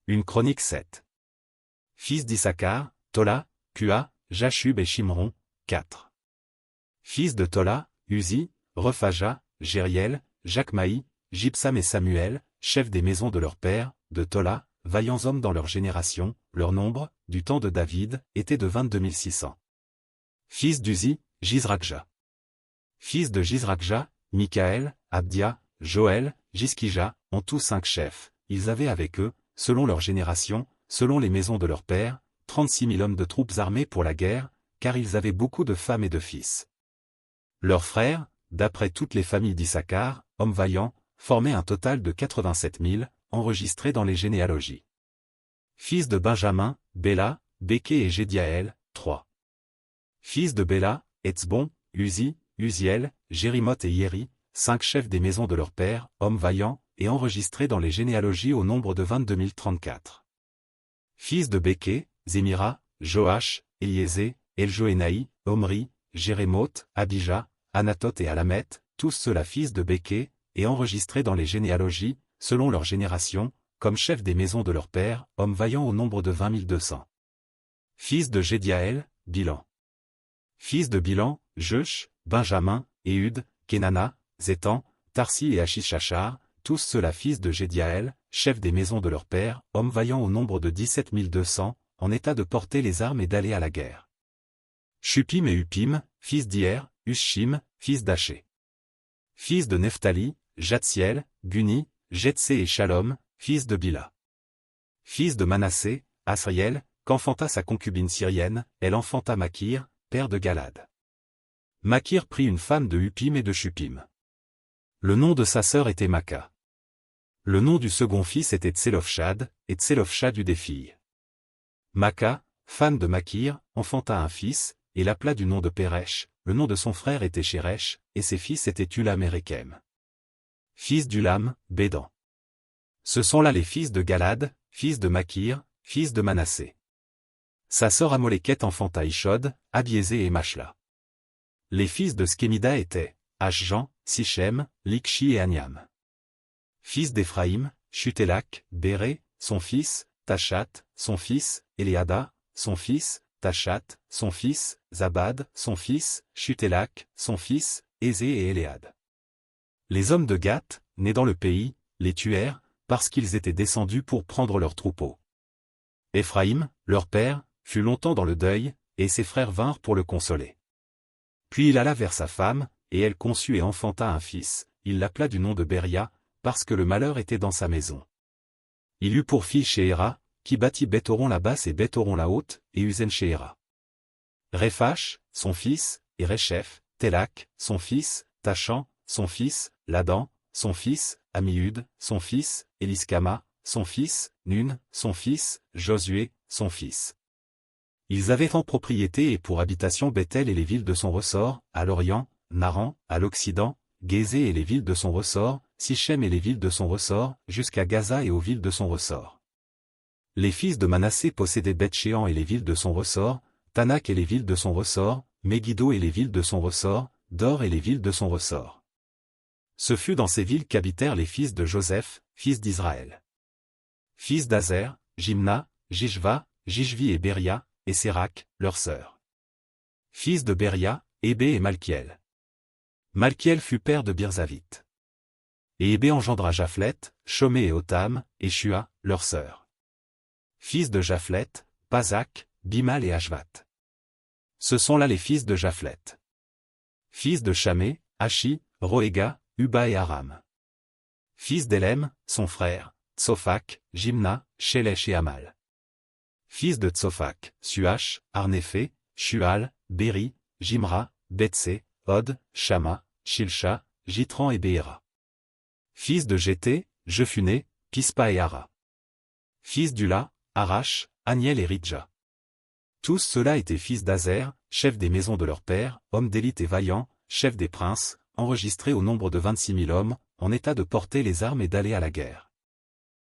Une chronique 7. Fils d'Issachar, Tola, Pua, Jashub et Shimron, 4. Fils de Tola, Uzi, Rephaja, Jériel, Jachmaï, Jibsam et Samuel, chefs des maisons de leur père, de Tola, vaillants hommes dans leur génération, leur nombre, du temps de David, était de 22 600. Fils d'Uzi, Jizrakja. Fils de Jizrakja, Mikaël, Abdia, Joël, Jiskija, en tout 5 chefs. Ils avaient avec eux, selon leur génération, selon les maisons de leur père, 36 000 hommes de troupes armées pour la guerre, car ils avaient beaucoup de femmes et de fils. Leurs frères, d'après toutes les familles d'Issachar, hommes vaillants, formaient un total de 87 000, enregistrés dans les généalogies. Fils de Benjamin, Béla, Béké et Jédiaël, 3. Fils de Béla, Etzbon, Uzi, Uziel, Jérimoth et Yéri, 5 chefs des maisons de leur père, hommes vaillants, et enregistrés dans les généalogies au nombre de 22 034. Fils de Béké, Zémira, Joach, Éliézé, Eljoénaï, Omri, Jérémoth, Abija, Anathoth et Alamet, tous ceux-là fils de Béké, et enregistrés dans les généalogies, selon leur génération, comme chefs des maisons de leur père, hommes vaillants au nombre de 20 200. Fils de Jédiaël, Bilan. Fils de Bilan, Jeush, Benjamin, Éhud, Kenana, Zétan, Tarsi et Achishachar, tous ceux-là fils de Jédiaël, chefs des maisons de leur père, hommes vaillants au nombre de 17 200, en état de porter les armes et d'aller à la guerre. Shupim et Upim, fils d'Hier, Ushim, fils d'Aché. Fils de Nephtali, Jatsiel, Guni, Jetsé et Shalom, fils de Bila. Fils de Manassé, Asriel, qu'enfanta sa concubine syrienne, elle enfanta Makir, père de Galad. Makir prit une femme de Upim et de Shupim. Le nom de sa sœur était Maka. Le nom du second fils était Tselofshad, et Tselofshad eut des filles. Maka, femme de Makir, enfanta un fils, et l'appela du nom de Péresh, le nom de son frère était Sheresh, et ses fils étaient Ulam et Rekem. Fils d'Ulam, Bédan. Ce sont là les fils de Galad, fils de Makir, fils de Manassé. Sa sœur Amoléket enfanta Ishod, Abiézé et Machla. Les fils de Skemida étaient Ashjan, Sichem, Likshi et Aniam. Fils d'Éphraïm, Shutélak, Béré, son fils, Tachat, son fils, Éléada, son fils, Tachat, son fils, Zabad, son fils, Shutélak, son fils, Ézé et Éléad. Les hommes de Gath, nés dans le pays, les tuèrent, parce qu'ils étaient descendus pour prendre leurs troupeaux. Éphraïm, leur père, fut longtemps dans le deuil, et ses frères vinrent pour le consoler. Puis il alla vers sa femme, et elle conçut et enfanta un fils, il l'appela du nom de Béria, parce que le malheur était dans sa maison. Il eut pour fille Shéhéra, qui bâtit Beth-Horon la basse et Beth-Horon la haute, et Uzen Shéhéra. Réphash, son fils, et Réchef, Télak, son fils, Tachan, son fils, Ladan, son fils, Amihud, son fils, Éliskama, son fils, Nun, son fils, Josué, son fils. Ils avaient en propriété et pour habitation Bethel et les villes de son ressort, à l'Orient, Naran, à l'Occident, Gézé et les villes de son ressort, Sichem et les villes de son ressort, jusqu'à Gaza et aux villes de son ressort. Les fils de Manassé possédaient Beth-Shéan et les villes de son ressort, Tanak et les villes de son ressort, Megiddo et les villes de son ressort, Dor et les villes de son ressort. Ce fut dans ces villes qu'habitèrent les fils de Joseph, fils d'Israël. Fils d'Azer, Jimna, Jishva, Jishvi et Béria, et Sérac, leur sœur. Fils de Béria, Hébé et Malkiel. Malkiel fut père de Birzavite. Et Hébé engendra Japhlet, Chomé et Otam, et Shua, leur sœur. Fils de Japhlet, Pazak, Bimal et Ashvat. Ce sont là les fils de Japhlet. Fils de Chamé, Ashi, Roéga, Uba et Aram. Fils d'Élem, son frère, Tsophak, Jimna, Shélech et Amal. Fils de Tsophak, Suach, Arnéphé, Shual, Béri, Jimra, Betsé, Od, Shama, Shilcha, Jitran et Béhéra. Fils de Jété, Jephuné, Pispa et Ara. Fils d'Ula, Arach, Aniel et Ridja. Tous ceux-là étaient fils d'Azer, chefs des maisons de leur père, hommes d'élite et vaillants, chefs des princes, enregistrés au nombre de 26 000 hommes, en état de porter les armes et d'aller à la guerre.